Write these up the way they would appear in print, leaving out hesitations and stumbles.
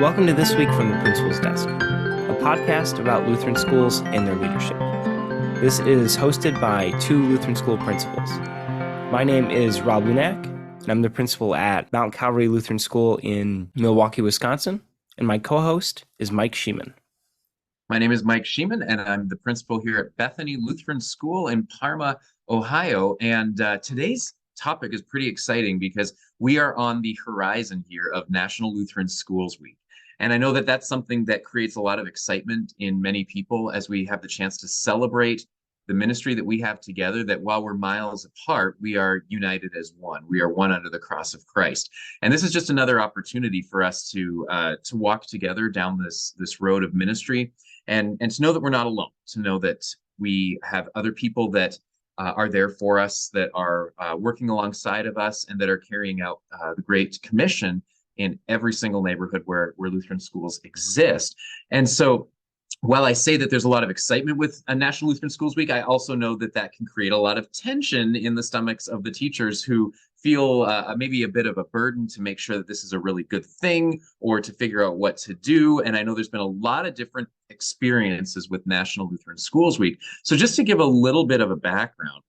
Welcome to This Week from the Principal's Desk, a podcast about Lutheran schools and their leadership. This is hosted by two Lutheran school principals. My name is Rob Lunak, and I'm the principal at Mount Calvary Lutheran School in Milwaukee, Wisconsin, and my co-host is Mike Sheeman. My name is Mike Sheeman, and I'm the principal here at Bethany Lutheran School in Parma, Ohio. And today's topic is pretty exciting because we are on the horizon here of National Lutheran Schools Week. And I know that that's something that creates a lot of excitement in many people as we have the chance to celebrate the ministry that we have together, that while we're miles apart, we are united as one. We are one under the cross of Christ. And this is just another opportunity for us to walk together down this road of ministry and to know that we're not alone, to know that we have other people that are there for us, that are working alongside of us, and that are carrying out the Great Commission in every single neighborhood where Lutheran schools exist. And so while I say that there's a lot of excitement with a National Lutheran Schools Week, I also know that that can create a lot of tension in the stomachs of the teachers who feel maybe a bit of a burden to make sure that this is a really good thing or to figure out what to do. And I know there's been a lot of different experiences with National Lutheran Schools Week. So just to give a little bit of a background,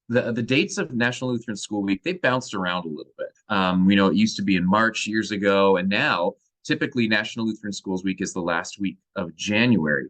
the dates of National Lutheran School Week, they've bounced around a little bit. We know it used to be in March years ago, and now typically National Lutheran Schools Week is the last week of January.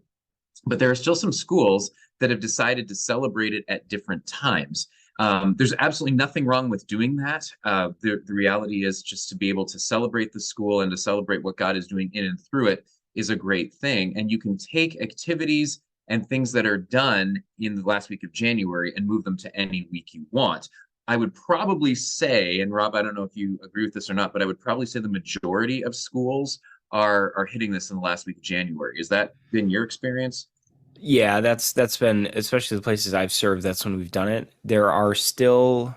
But there are still some schools that have decided to celebrate it at different times. There's absolutely nothing wrong with doing that. The reality is just to be able to celebrate the school and to celebrate what God is doing in and through it is a great thing. And you can take activities and things that are done in the last week of January and move them to any week you want. I would probably say, and Rob, I don't know if you agree with this or not, but I would probably say the majority of schools are hitting this in the last week of January. Has that been your experience? Yeah, that's been, especially the places I've served, that's when we've done it. There are still,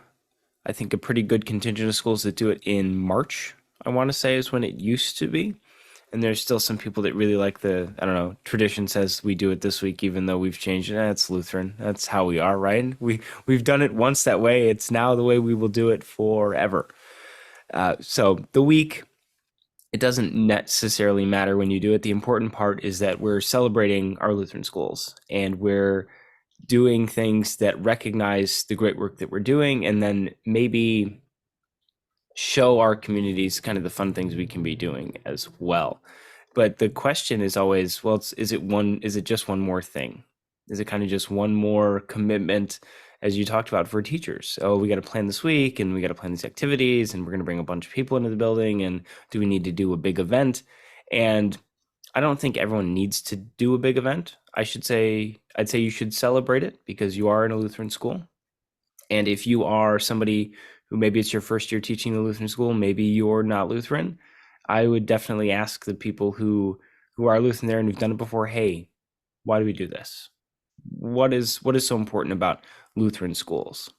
I think, a pretty good contingent of schools that do it in March, I want to say is when it used to be. And there's still some people that really like I don't know, tradition says we do it this week, even though we've changed it. It's Lutheran. That's how we are, right? We've done it once that way. It's now the way we will do it forever. So the week, it doesn't necessarily matter when you do it. The important part is that we're celebrating our Lutheran schools and we're doing things that recognize the great work that we're doing, and then maybe show our communities kind of the fun things we can be doing as well. But the question is always, well, is it just one more thing? Is it kind of just one more commitment, as you talked about, for teachers? Oh, we got to plan this week and we got to plan these activities and we're going to bring a bunch of people into the building, and do we need to do a big event? And I don't think everyone needs to do a big event. I'd say you should celebrate it because you are in a Lutheran school. And if you are somebody who maybe it's your first year teaching the Lutheran school, maybe you're not Lutheran, I would definitely ask the people who are Lutheran there and who've done it before, hey, why do we do this? What is so important about Lutheran schools?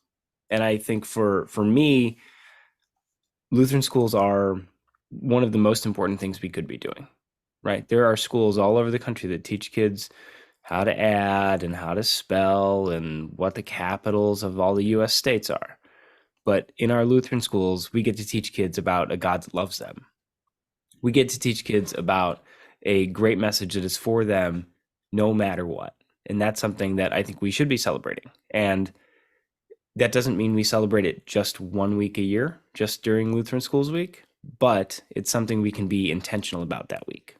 And I think for me, Lutheran schools are one of the most important things we could be doing, right? There are schools all over the country that teach kids how to add and how to spell and what the capitals of all the US states are. But in our Lutheran schools, we get to teach kids about a God that loves them. We get to teach kids about a great message that is for them no matter what. And that's something that I think we should be celebrating. And that doesn't mean we celebrate it just 1 week a year, just during Lutheran Schools Week, but it's something we can be intentional about that week.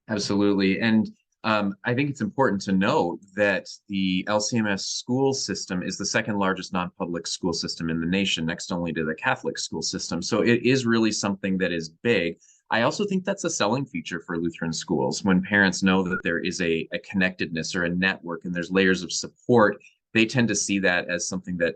Absolutely. And I think it's important to know that the LCMS school system is the second largest non-public school system in the nation, next only to the Catholic school system. So it is really something that is big. I also think that's a selling feature for Lutheran schools. When parents know that there is a connectedness or a network and there's layers of support, they tend to see that as something that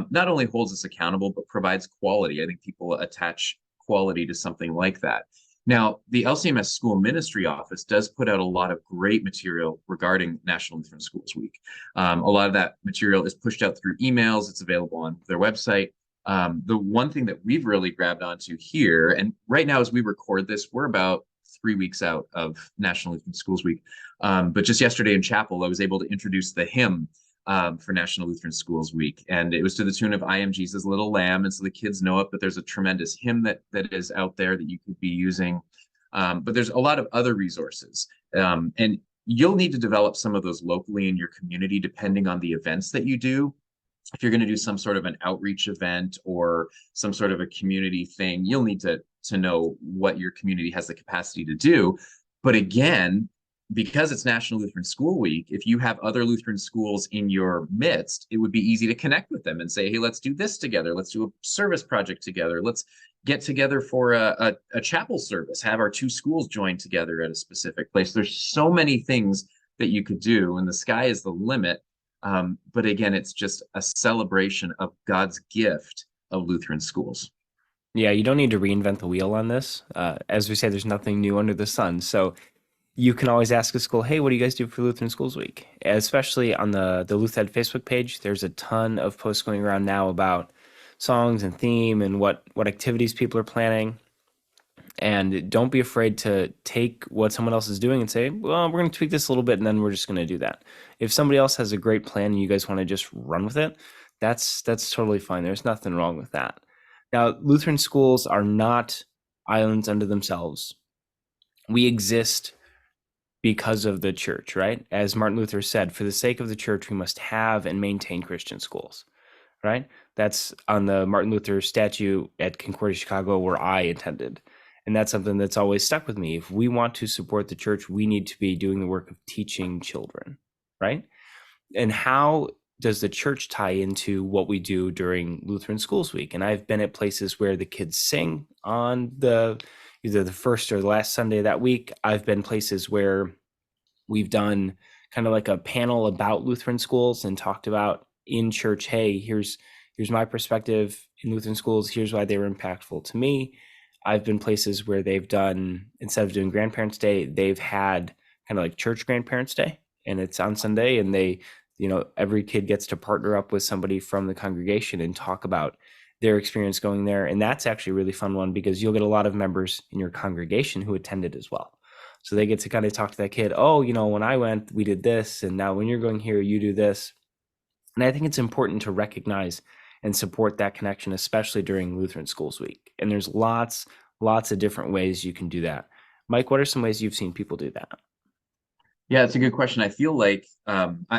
not only holds us accountable, but provides quality. I think people attach quality to something like that. Now, the LCMS School Ministry Office does put out a lot of great material regarding National Lutheran Schools Week. A lot of that material is pushed out through emails. It's available on their website. The one thing that we've really grabbed onto here, and right now as we record this, we're about 3 weeks out of National Lutheran Schools Week. But just yesterday in chapel, I was able to introduce the hymn for National Lutheran Schools Week. And it was to the tune of I Am Jesus' Little Lamb. And so the kids know it, but there's a tremendous hymn that is out there that you could be using. But there's a lot of other resources. And you'll need to develop some of those locally in your community, depending on the events that you do. If you're going to do some sort of an outreach event or some sort of a community thing, you'll need to know what your community has the capacity to do. But again, because it's National Lutheran School Week, if you have other Lutheran schools in your midst, it would be easy to connect with them and say, hey, let's do this together. Let's do a service project together. Let's get together for a chapel service, have our two schools join together at a specific place. There's so many things that you could do, and the sky is the limit. But again, it's just a celebration of God's gift of Lutheran schools. Yeah, you don't need to reinvent the wheel on this. As we say, there's nothing new under the sun. So you can always ask a school, hey, what do you guys do for Lutheran Schools Week? Especially on the Luthed Facebook page, there's a ton of posts going around now about songs and theme and what activities people are planning. And don't be afraid to take what someone else is doing and say, well, we're going to tweak this a little bit and then we're just going to do that. If somebody else has a great plan and you guys want to just run with it, that's totally fine. There's nothing wrong with that. Now, Lutheran schools are not islands unto themselves. We exist because of the church, right? As Martin Luther said, for the sake of the church, we must have and maintain Christian schools, right? That's on the Martin Luther statue at Concordia, Chicago, where I attended. And that's something that's always stuck with me. If we want to support the church, we need to be doing the work of teaching children, right? And how does the church tie into what we do during Lutheran Schools Week? And I've been at places where the kids sing on either the first or the last Sunday of that week. I've been places where we've done kind of like a panel about Lutheran schools and talked about in church, hey, here's my perspective in Lutheran schools. Here's why they were impactful to me. I've been places where they've done, instead of doing Grandparents' Day, they've had kind of like Church Grandparents' Day, and it's on Sunday, and every kid gets to partner up with somebody from the congregation and talk about their experience going there. And that's actually a really fun one because you'll get a lot of members in your congregation who attended as well. So they get to kind of talk to that kid, oh, when I went, we did this, and now when you're going here, you do this. And I think it's important to recognize and support that connection, especially during Lutheran Schools Week. And there's lots of different ways you can do that. Mike, what are some ways you've seen people do that? Yeah, it's a good question. I feel like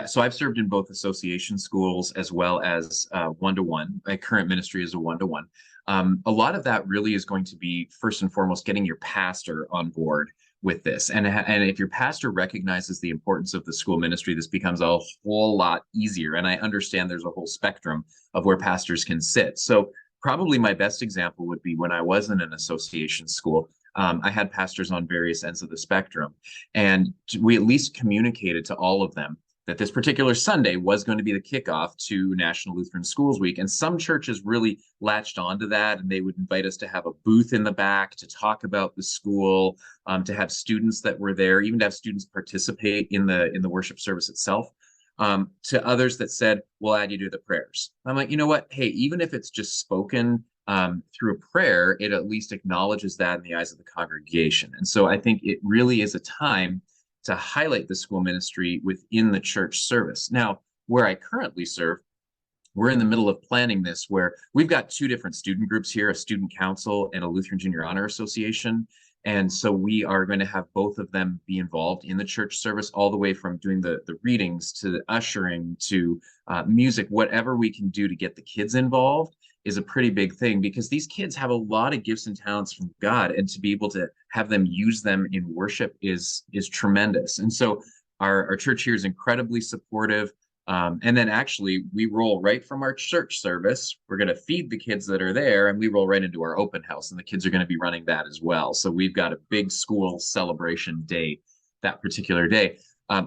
so I've served in both association schools as well as one-to-one. My current ministry is a one-to-one. A lot of that really is going to be first and foremost getting your pastor on board with this. And if your pastor recognizes the importance of the school ministry, this becomes a whole lot easier. And I understand there's a whole spectrum of where pastors can sit. So probably my best example would be when I was in an association school. I had pastors on various ends of the spectrum, and we at least communicated to all of them that this particular Sunday was going to be the kickoff to National Lutheran Schools Week. And some churches really latched onto that, and they would invite us to have a booth in the back to talk about the school, to have students that were there, even to have students participate in the worship service itself. To others that said, we'll add you to the prayers. I'm like, you know what? Hey, even if it's just spoken through a prayer, it at least acknowledges that in the eyes of the congregation. And so I think it really is a time to highlight the school ministry within the church service. Now, where I currently serve, we're in the middle of planning this, where we've got two different student groups here, a student council and a Lutheran Junior Honor Association. And so we are going to have both of them be involved in the church service, all the way from doing the readings to the ushering to music. Whatever we can do to get the kids involved is a pretty big thing, because these kids have a lot of gifts and talents from God, and to be able to have them use them in worship is tremendous. And so our church here is incredibly supportive. And then actually we roll right from our church service. We're going to feed the kids that are there, and we roll right into our open house, and the kids are going to be running that as well. So we've got a big school celebration day that particular day.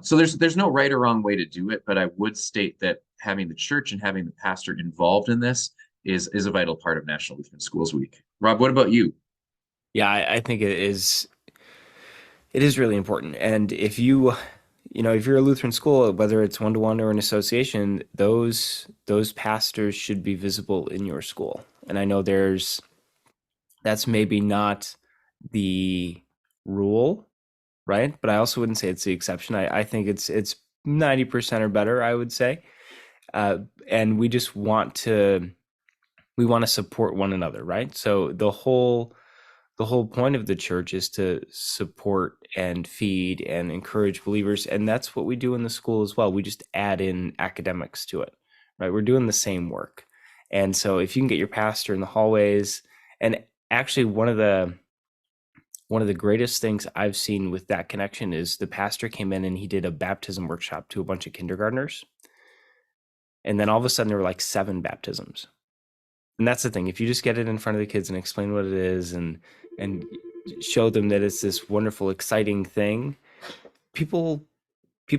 So there's no right or wrong way to do it, but I would state that having the church and having the pastor involved in this is a vital part of National Lutheran Schools Week. Rob, what about you? Yeah, I think it is really important. And if you're a Lutheran school, whether it's one-to-one or an association, those pastors should be visible in your school. And I know that's maybe not the rule, right? But I also wouldn't say it's the exception. I think it's 90% or better, I would say. And we just want to support one another, right? So the whole the whole point of the church is to support and feed and encourage believers, and that's what we do in the school as well. We just add in academics to it, right? We're doing the same work. And so if you can get your pastor in the hallways, and actually one of the greatest things I've seen with that connection is the pastor came in and he did a baptism workshop to a bunch of kindergartners, and then all of a sudden there were like 7 baptisms. And that's the thing, if you just get it in front of the kids and explain what it is and show them that it's this wonderful, exciting thing, people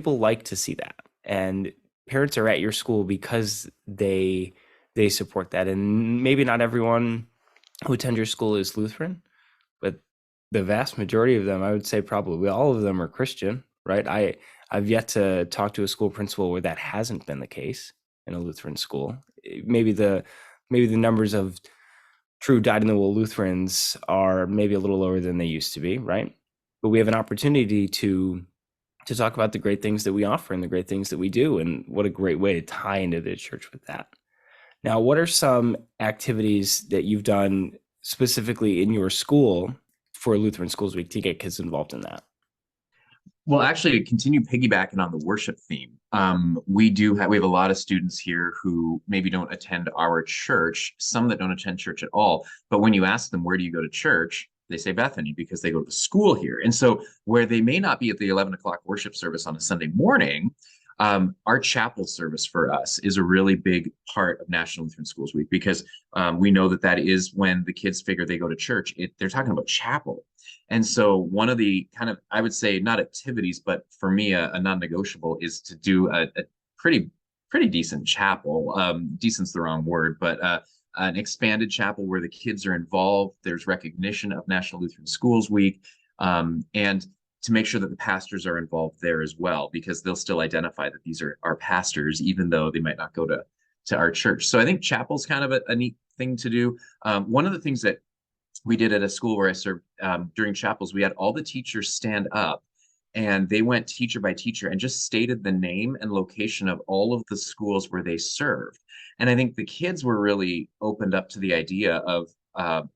like to see that. And parents are at your school because they support that. And maybe not everyone who attend your school is Lutheran, but the vast majority of them, I would say probably all of them, are Christian, right? I've yet to talk to a school principal where that hasn't been the case in a Lutheran school. Maybe the numbers of true dyed-in-the-wool Lutherans are maybe a little lower than they used to be, right? But we have an opportunity to talk about the great things that we offer and the great things that we do, and what a great way to tie into the church with that. Now, what are some activities that you've done specifically in your school for Lutheran Schools Week to get kids involved in that? Well, actually, to continue piggybacking on the worship theme, we have a lot of students here who maybe don't attend our church, some that don't attend church at all. But when you ask them, where do you go to church? They say Bethany because they go to the school here. And so where they may not be at the 11 o'clock worship service on a Sunday morning, our chapel service for us is a really big part of National Lutheran Schools Week, because we know that that is when the kids figure they go to church. They're talking about chapel. And so one of the kind of, I would say, not activities, but for me, a non-negotiable is to do a pretty decent chapel. Decent's the wrong word, but an expanded chapel where the kids are involved. There's recognition of National Lutheran Schools Week, and to make sure that the pastors are involved there as well, because they'll still identify that these are our pastors, even though they might not go to our church. So I think chapel's kind of a neat thing to do. One of the things that we did at a school where I served, during chapels, we had all the teachers stand up, and they went teacher by teacher and just stated the name and location of all of the schools where they served. And I think the kids were really opened up to the idea of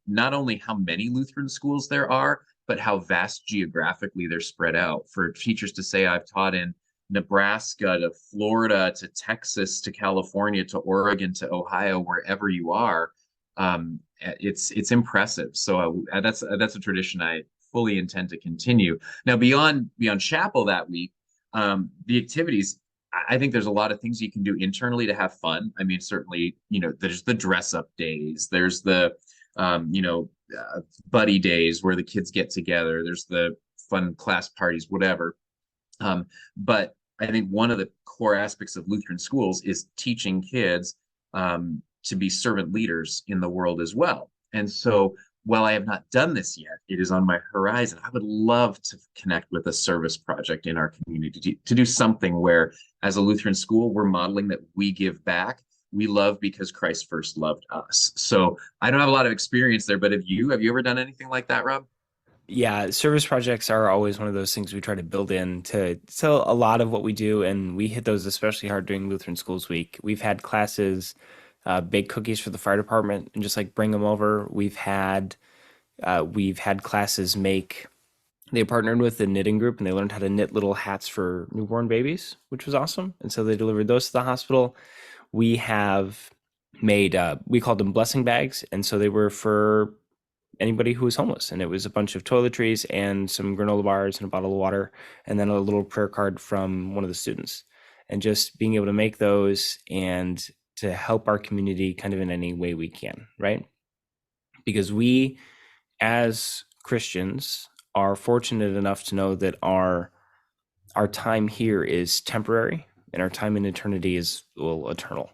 not only how many Lutheran schools there are, but how vast geographically they're spread out. For teachers to say, I've taught in Nebraska to Florida to Texas to California to Oregon to Ohio, wherever you are, it's impressive. So that's a tradition I fully intend to continue. Now, beyond chapel that week, the activities, I think there's a lot of things you can do internally to have fun. I mean, certainly, there's the dress up days. There's the buddy days where the kids get together. There's the fun class parties, whatever. But I think one of the core aspects of Lutheran schools is teaching kids to be servant leaders in the world as well. And so while I have not done this yet, it is on my horizon. I would love to connect with a service project in our community to do something where, as a Lutheran school, we're modeling that we give back. We love because Christ first loved us. So I don't have a lot of experience there, but have you ever done anything like that, Rob? Yeah, service projects are always one of those things we try to build in to a lot of what we do, and we hit those especially hard during Lutheran Schools Week. We've had classes bake cookies for the fire department and just like bring them over. We've had classes make. They partnered with the knitting group and they learned how to knit little hats for newborn babies, which was awesome. And so they delivered those to the hospital. We have made we called them blessing bags, and so they were for anybody who was homeless, and it was a bunch of toiletries and some granola bars and a bottle of water, and then a little prayer card from one of the students. And just being able to make those and to help our community kind of in any way we can, right? Because we, as Christians, are fortunate enough to know that our time here is temporary and our time in eternity is, well, eternal.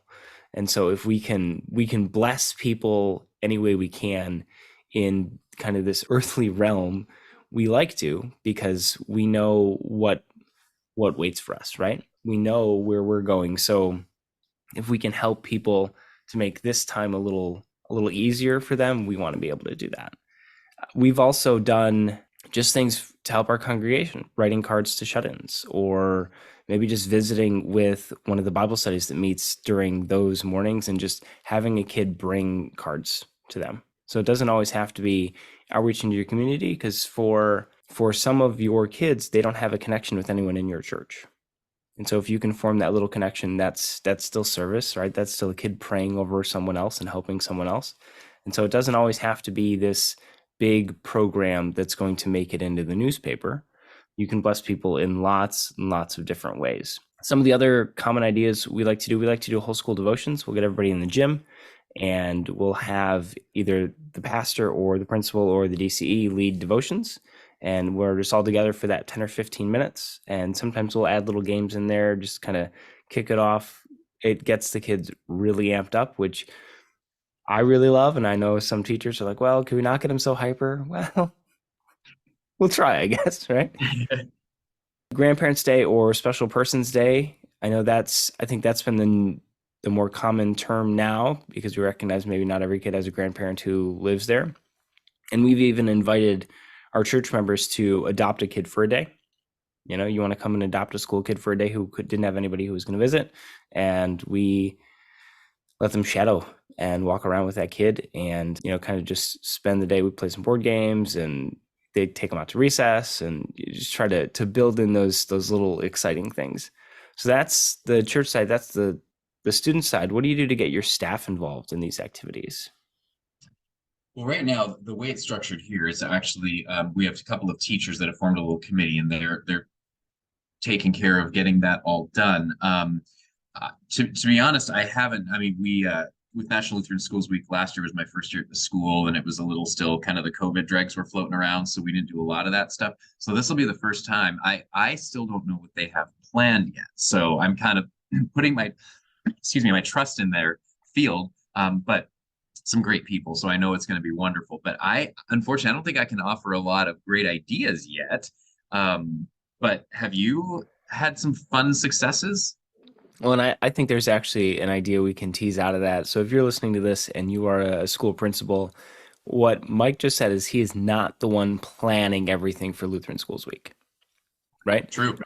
And so if we can bless people any way we can in kind of this earthly realm, we like to, because we know what waits for us, right? We know where we're going. So if we can help people to make this time a little easier for them, we want to be able to do that. We've also done just things to help our congregation, writing cards to shut-ins, or maybe just visiting with one of the Bible studies that meets during those mornings and just having a kid bring cards to them. So it doesn't always have to be outreach into your community, because for some of your kids, they don't have a connection with anyone in your church. And so if you can form that little connection, that's still service, right? That's still a kid praying over someone else and helping someone else. And so it doesn't always have to be this big program that's going to make it into the newspaper. You can bless people in lots and lots of different ways. Some of the other common ideas we like to do whole school devotions. We'll get everybody in the gym, and we'll have either the pastor or the principal or the DCE lead devotions, and we're just all together for that 10 or 15 minutes. And sometimes we'll add little games in there, just kind of kick it off. It gets the kids really amped up, which I really love. And I know some teachers are like, well, can we not get them so hyper? Well, we'll try, I guess, right? Grandparents' Day or Special Persons Day. I think that's been the more common term now, because we recognize maybe not every kid has a grandparent who lives there. And we've even invited our church members to adopt a kid for a day. You want to come and adopt a school kid for a day who didn't have anybody who was going to visit, and we let them shadow and walk around with that kid, and kind of just spend the day. We play some board games, and they take them out to recess, and you just try to build in those little exciting things. So that's the church side. That's the student side. What do you do to get your staff involved in these activities? Well, right now, the way it's structured here is actually we have a couple of teachers that have formed a little committee, and they're taking care of getting that all done. To be honest, I haven't. I mean, we with National Lutheran Schools Week last year was my first year at the school, and it was a little still kind of the COVID dregs were floating around, so we didn't do a lot of that stuff. So this will be the first time. I still don't know what they have planned yet, so I'm kind of putting my trust in their field. But some great people, so I know it's going to be wonderful. But unfortunately, I don't think I can offer a lot of great ideas yet. But have you had some fun successes? Well, and I think there's actually an idea we can tease out of that. So if you're listening to this and you are a school principal, what Mike just said is he is not the one planning everything for Lutheran Schools Week, right? True.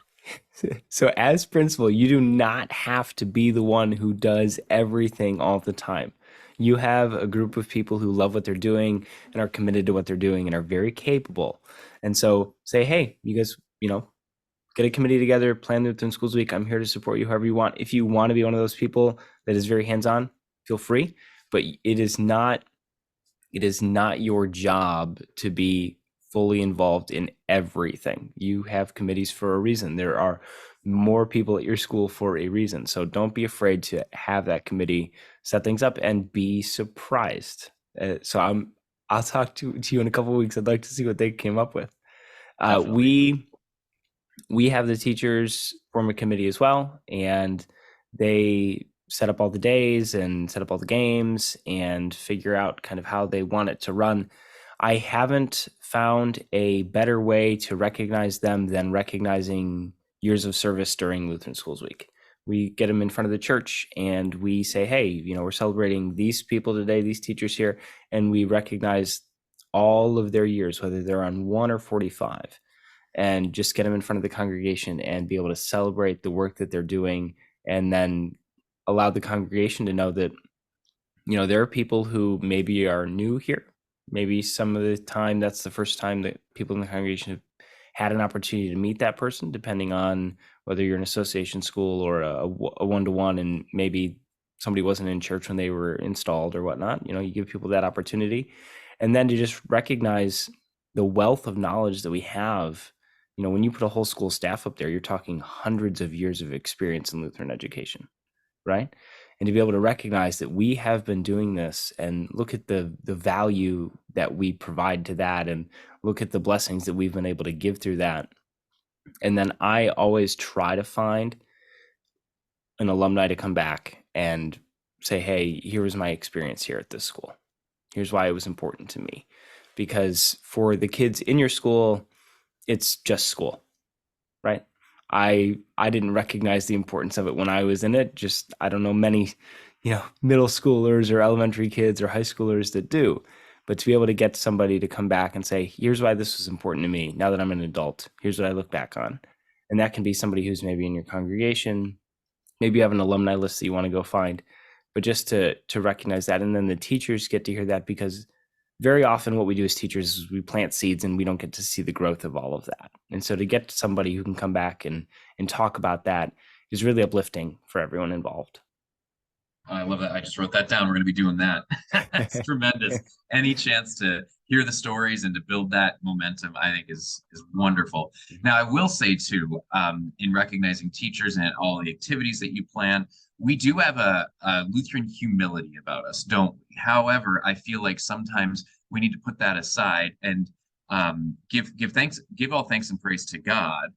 So as principal, you do not have to be the one who does everything all the time. You have a group of people who love what they're doing and are committed to what they're doing and are very capable. And so say, hey, you guys, get a committee together, plan Lutheran Schools Week. I'm here to support you however you want. If you want to be one of those people that is very hands-on, feel free. But it is not your job to be fully involved in everything. You have committees for a reason. There are more people at your school for a reason. So don't be afraid to have that committee set things up and be surprised. I'll talk to you in a couple of weeks. I'd like to see what they came up with. We have the teachers form a committee as well, and they set up all the days and set up all the games and figure out kind of how they want it to run. I haven't found a better way to recognize them than recognizing years of service during Lutheran Schools Week. We get them in front of the church and we say, hey, we're celebrating these people today, these teachers here, and we recognize all of their years, whether they're on 1 or 45, and just get them in front of the congregation and be able to celebrate the work that they're doing, and then allow the congregation to know that, there are people who maybe are new here. Maybe some of the time that's the first time that people in the congregation have had an opportunity to meet that person, depending on whether you're an association school or a one-to-one, and maybe somebody wasn't in church when they were installed or whatnot. You give people that opportunity. And then to just recognize the wealth of knowledge that we have. When you put a whole school staff up there, you're talking hundreds of years of experience in Lutheran education, right? And to be able to recognize that we have been doing this, and look at the value that we provide to that, and look at the blessings that we've been able to give through that. And then I always try to find an alumni to come back and say, hey, here was my experience here at this school. Here's why it was important to me. Because for the kids in your school, it's just school, right? I didn't recognize the importance of it when I was in it. Just, I don't know many, middle schoolers or elementary kids or high schoolers that do. But to be able to get somebody to come back and say, here's why this was important to me now that I'm an adult, here's what I look back on. And that can be somebody who's maybe in your congregation. Maybe you have an alumni list that you want to go find, but just to recognize that. And then the teachers get to hear that, because very often what we do as teachers is we plant seeds and we don't get to see the growth of all of that. And so to get somebody who can come back and talk about that is really uplifting for everyone involved. I love that. I just wrote that down. We're going to be doing that. It's tremendous. Any chance to hear the stories and to build that momentum, I think is wonderful. Now, I will say too, in recognizing teachers and all the activities that you plan, we do have a Lutheran humility about us, don't we? However, I feel like sometimes we need to put that aside and give all thanks and praise to God.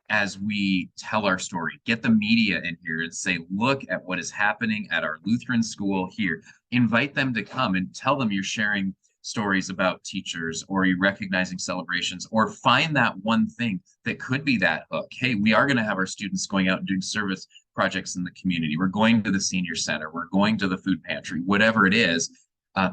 As we tell our story, get the media in here and say, look at what is happening at our Lutheran school here. Invite them to come and tell them you're sharing stories about teachers, or you're recognizing celebrations, or find that one thing that could be that hook. Hey, we are going to have our students going out and doing service projects in the community. We're going to the senior center. We're going to the food pantry, whatever it is.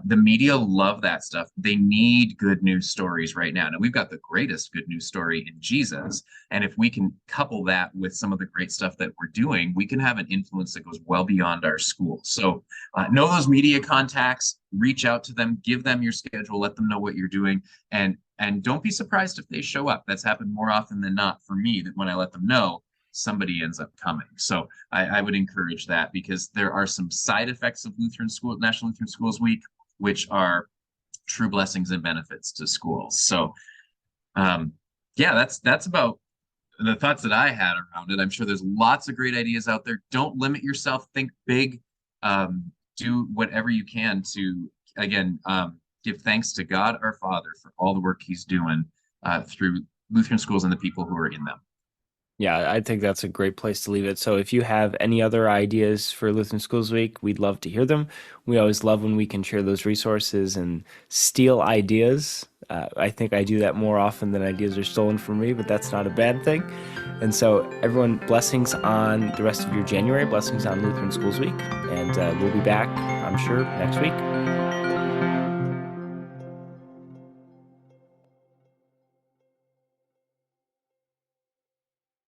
The media love that stuff. They need good news stories right now. Now, we've got the greatest good news story in Jesus. And if we can couple that with some of the great stuff that we're doing, we can have an influence that goes well beyond our school. So know those media contacts, reach out to them, give them your schedule, let them know what you're doing. And don't be surprised if they show up. That's happened more often than not for me, that when I let them know, somebody ends up coming. So I would encourage that, because there are some side effects of National Lutheran Schools Week, which are true blessings and benefits to schools. So yeah, that's about the thoughts that I had around it. I'm sure there's lots of great ideas out there. Don't limit yourself, think big, do whatever you can to, again, give thanks to God our Father for all the work he's doing through Lutheran schools and the people who are in them. Yeah, I think that's a great place to leave it. So if you have any other ideas for Lutheran Schools Week, we'd love to hear them. We always love when we can share those resources and steal ideas. I think I do that more often than ideas are stolen from me, but that's not a bad thing. And so everyone, blessings on the rest of your January, blessings on Lutheran Schools Week, and we'll be back, I'm sure, next week.